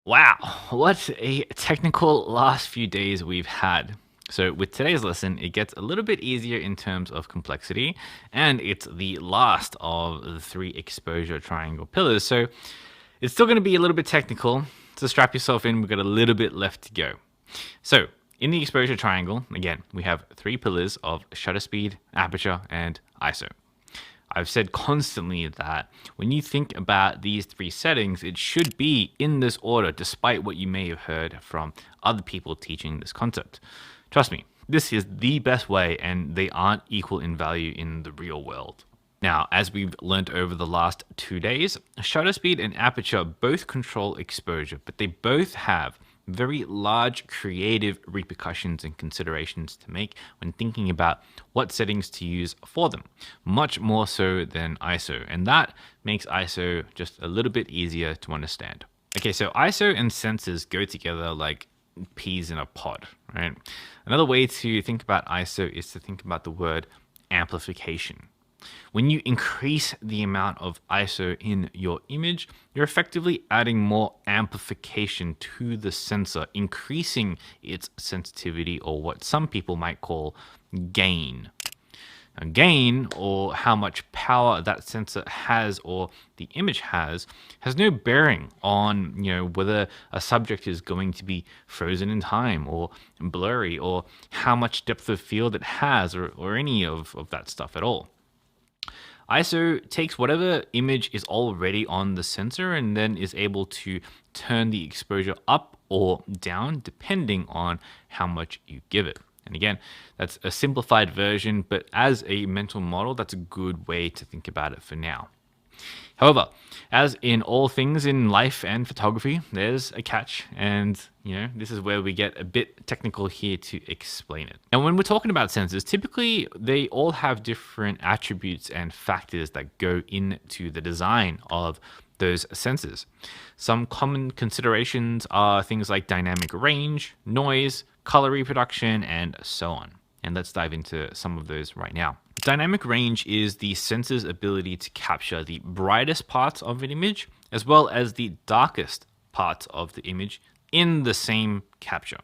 Wow, what a technical last few days we've had. So, with today's lesson, it gets a little bit easier in terms of complexity, and it's the last of the three exposure triangle pillars. So, it's still going to be a little bit technical. So, strap yourself in, we've got a little bit left to go. So, in the exposure triangle, again, we have three pillars of shutter speed, aperture, and ISO. I've said constantly that when you think about these three settings, it should be in this order, despite what you may have heard from other people teaching this concept. Trust me, this is the best way, and they aren't equal in value in the real world. Now, as we've learned over the last 2 days, shutter speed and aperture both control exposure, but they both have very large creative repercussions and considerations to make when thinking about what settings to use for them, much more so than ISO. And that makes ISO just a little bit easier to understand. Okay, so ISO and sensors go together like peas in a pod, right? Another way to think about ISO is to think about the word amplification. When you increase the amount of ISO in your image, you're effectively adding more amplification to the sensor, increasing its sensitivity, or what some people might call gain. Now, gain, or how much power that sensor has or the image has no bearing on whether a subject is going to be frozen in time or blurry, or how much depth of field it has, or any of that stuff at all. ISO takes whatever image is already on the sensor and then is able to turn the exposure up or down depending on how much you give it. And again, that's a simplified version, but as a mental model, that's a good way to think about it for now. However, as in all things in life and photography, there's a catch, and this is where we get a bit technical here to explain it. Now, when we're talking about sensors, typically they all have different attributes and factors that go into the design of those sensors. Some common considerations are things like dynamic range, noise, color reproduction, and so on. And let's dive into some of those right now. Dynamic range is the sensor's ability to capture the brightest parts of an image as well as the darkest parts of the image in the same capture.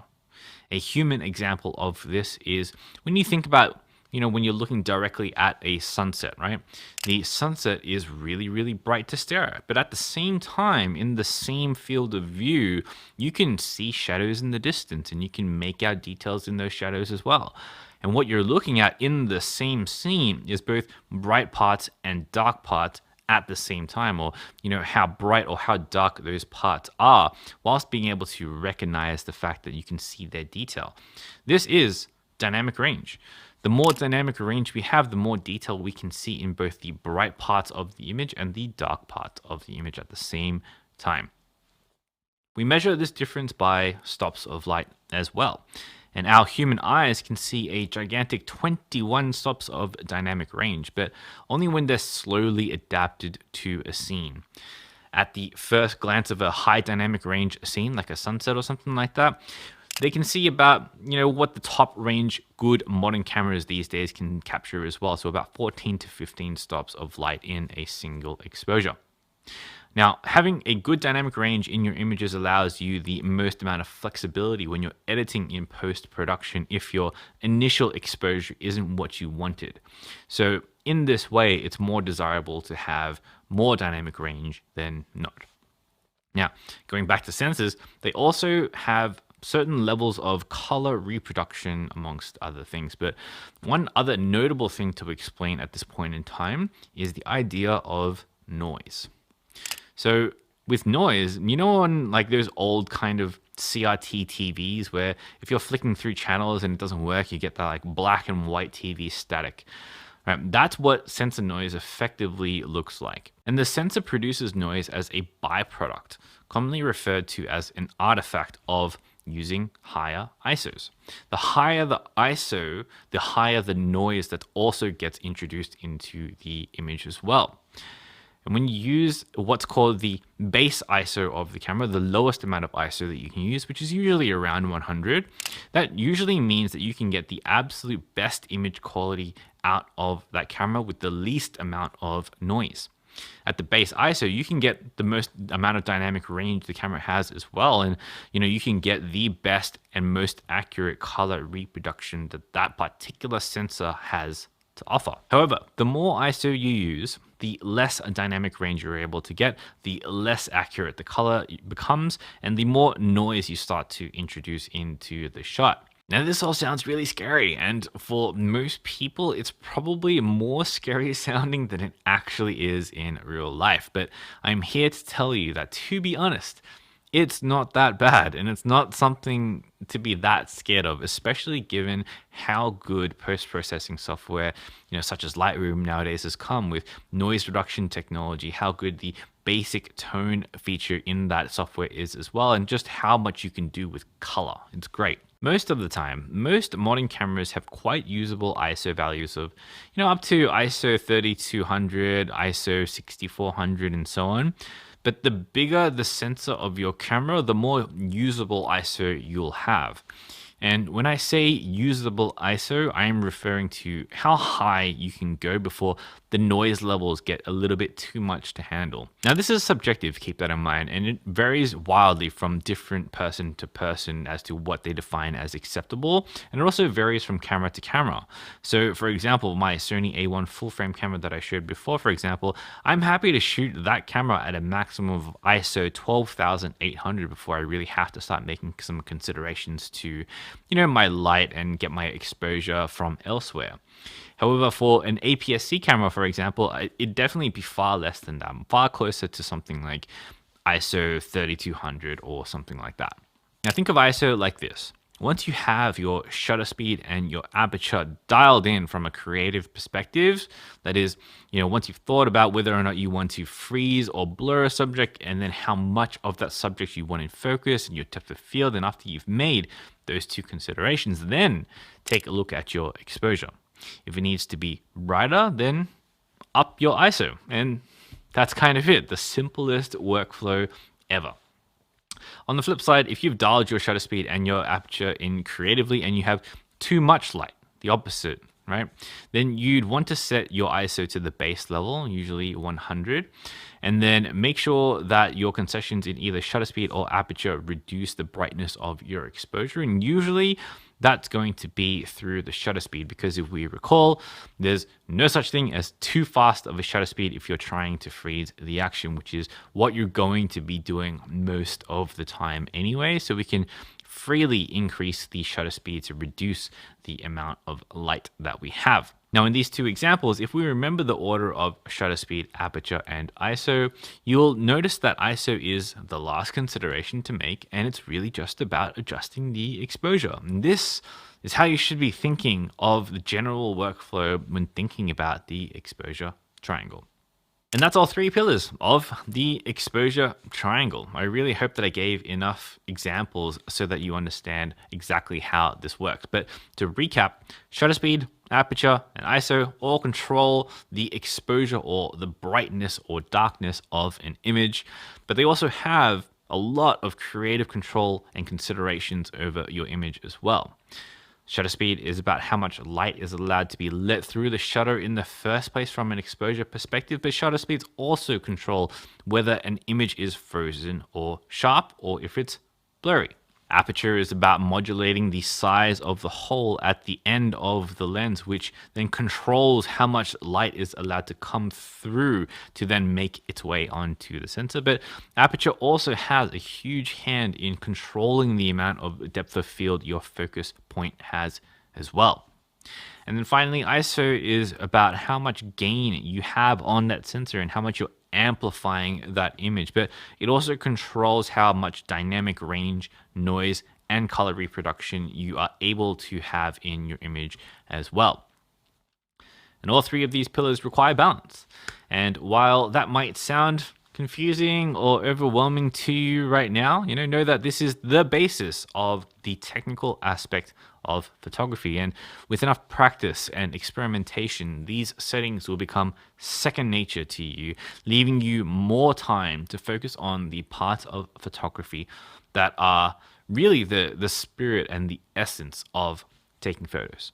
A human example of this is when you think about, when you're looking directly at a sunset, right? The sunset is really, really bright to stare at. But at the same time, in the same field of view, you can see shadows in the distance and you can make out details in those shadows as well. And what you're looking at in the same scene is both bright parts and dark parts at the same time, or how bright or how dark those parts are, whilst being able to recognize the fact that you can see their detail. This is dynamic range. The more dynamic range we have, the more detail we can see in both the bright parts of the image and the dark parts of the image at the same time. We measure this difference by stops of light as well. And our human eyes can see a gigantic 21 stops of dynamic range, but only when they're slowly adapted to a scene. At the first glance of a high dynamic range scene, like a sunset or something like that, they can see about, what the top range good modern cameras these days can capture as well. So about 14 to 15 stops of light in a single exposure. Now, having a good dynamic range in your images allows you the most amount of flexibility when you're editing in post-production if your initial exposure isn't what you wanted. So in this way, it's more desirable to have more dynamic range than not. Now, going back to sensors, they also have certain levels of color reproduction amongst other things. But one other notable thing to explain at this point in time is the idea of noise. So with noise, on like those old kind of CRT TVs where if you're flicking through channels and it doesn't work, you get that like black and white TV static. Right? That's what sensor noise effectively looks like. And the sensor produces noise as a byproduct, commonly referred to as an artifact of using higher ISOs. The higher the ISO, the higher the noise that also gets introduced into the image as well. And when you use what's called the base ISO of the camera, the lowest amount of ISO that you can use, which is usually around 100, that usually means that you can get the absolute best image quality out of that camera with the least amount of noise. At the base ISO, you can get the most amount of dynamic range the camera has as well. And, you can get the best and most accurate color reproduction that that particular sensor has to offer. However, the more ISO you use, the less dynamic range you're able to get, the less accurate the color becomes, and the more noise you start to introduce into the shot. Now, this all sounds really scary, and for most people, it's probably more scary sounding than it actually is in real life. But I'm here to tell you that, to be honest, it's not that bad, and it's not something to be that scared of, especially given how good post-processing software, such as Lightroom nowadays has come with noise reduction technology, how good the basic tone feature in that software is as well, and just how much you can do with color. It's great. Most of the time, most modern cameras have quite usable ISO values of, up to ISO 3200, ISO 6400, and so on. But the bigger the sensor of your camera, the more usable ISO you'll have. And when I say usable ISO, I am referring to how high you can go before the noise levels get a little bit too much to handle. Now, this is subjective, keep that in mind, and it varies wildly from different person to person as to what they define as acceptable, and it also varies from camera to camera. So, for example, my Sony A1 full frame camera that I showed before, for example, I'm happy to shoot that camera at a maximum of ISO 12,800 before I really have to start making some considerations to my light and get my exposure from elsewhere. However, for an APS-C camera, for example, it'd definitely be far less than that, far closer to something like ISO 3200 or something like that. Now think of ISO like this. Once you have your shutter speed and your aperture dialed in from a creative perspective, that is, once you've thought about whether or not you want to freeze or blur a subject, and then how much of that subject you want in focus and your depth of field, and after you've made those two considerations, then take a look at your exposure. If it needs to be brighter, then up your ISO. And that's kind of it, the simplest workflow ever. On the flip side, if you've dialed your shutter speed and your aperture in creatively and you have too much light, the opposite, right? Then you'd want to set your ISO to the base level, usually 100, and then make sure that your concessions in either shutter speed or aperture reduce the brightness of your exposure. And usually that's going to be through the shutter speed, because if we recall, there's no such thing as too fast of a shutter speed if you're trying to freeze the action, which is what you're going to be doing most of the time anyway. So we can freely increase the shutter speed to reduce the amount of light that we have. Now, in these two examples, if we remember the order of shutter speed, aperture, and ISO, you'll notice that ISO is the last consideration to make, and it's really just about adjusting the exposure. And this is how you should be thinking of the general workflow when thinking about the exposure triangle. And that's all three pillars of the exposure triangle. I really hope that I gave enough examples so that you understand exactly how this works. But to recap, shutter speed, aperture, and ISO all control the exposure or the brightness or darkness of an image, but they also have a lot of creative control and considerations over your image as well. Shutter speed is about how much light is allowed to be let through the shutter in the first place from an exposure perspective, but shutter speeds also control whether an image is frozen or sharp, or if it's blurry. Aperture is about modulating the size of the hole at the end of the lens, which then controls how much light is allowed to come through to then make its way onto the sensor. But aperture also has a huge hand in controlling the amount of depth of field your focus point has as well. And then finally, ISO is about how much gain you have on that sensor and how much you're amplifying that image, but it also controls how much dynamic range, noise, and color reproduction you are able to have in your image as well. And all three of these pillars require balance. And while that might sound confusing or overwhelming to you right now, know that this is the basis of the technical aspect of photography. And with enough practice and experimentation, these settings will become second nature to you, leaving you more time to focus on the parts of photography that are really the spirit and the essence of taking photos.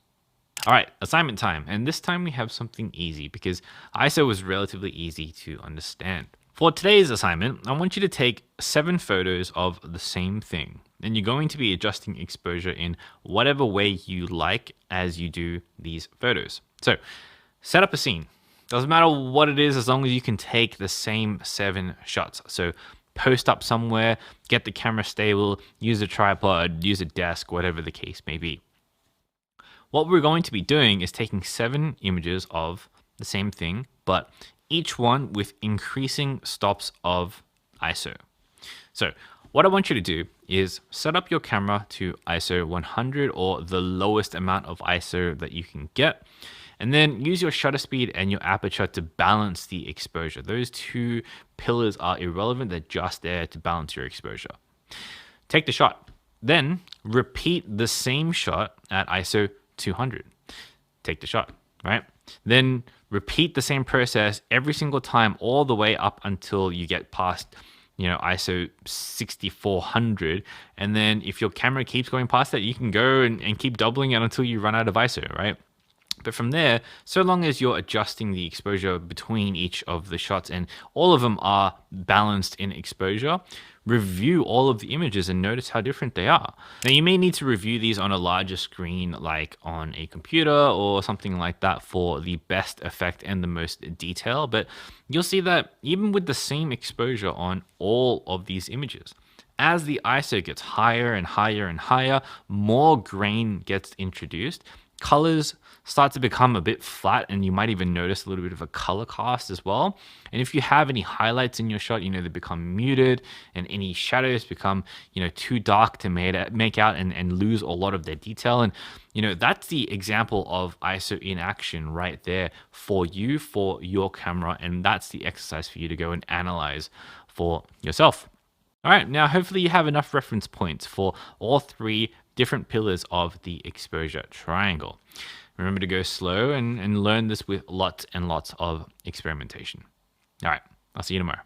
All right, assignment time. And this time we have something easy because ISO was relatively easy to understand. For today's assignment, I want you to take 7 photos of the same thing. And you're going to be adjusting exposure in whatever way you like as you do these photos. So set up a scene. Doesn't matter what it is as long as you can take the same 7 shots. So post up somewhere, get the camera stable, use a tripod, use a desk, whatever the case may be. What we're going to be doing is taking 7 images of the same thing, but each one with increasing stops of ISO. So what I want you to do is set up your camera to ISO 100 or the lowest amount of ISO that you can get. And then use your shutter speed and your aperture to balance the exposure. Those 2 pillars are irrelevant. They're just there to balance your exposure. Take the shot. Then repeat the same shot at ISO 200. Take the shot, right? Then repeat the same process every single time all the way up until you get past ISO 6400. And then if your camera keeps going past that, you can go and keep doubling it until you run out of ISO, right? But from there, so long as you're adjusting the exposure between each of the shots and all of them are balanced in exposure, review all of the images and notice how different they are. Now, you may need to review these on a larger screen, like on a computer or something like that, for the best effect and the most detail. But you'll see that even with the same exposure on all of these images, as the ISO gets higher and higher and higher, more grain gets introduced. Colors start to become a bit flat, and you might even notice a little bit of a color cast as well. And if you have any highlights in your shot, they become muted, and any shadows become, too dark to make out and lose a lot of their detail. And, that's the example of ISO in action right there for you, for your camera. And that's the exercise for you to go and analyze for yourself. All right, now hopefully you have enough reference points for all 3 different pillars of the exposure triangle. Remember to go slow and learn this with lots and lots of experimentation. All right, I'll see you tomorrow.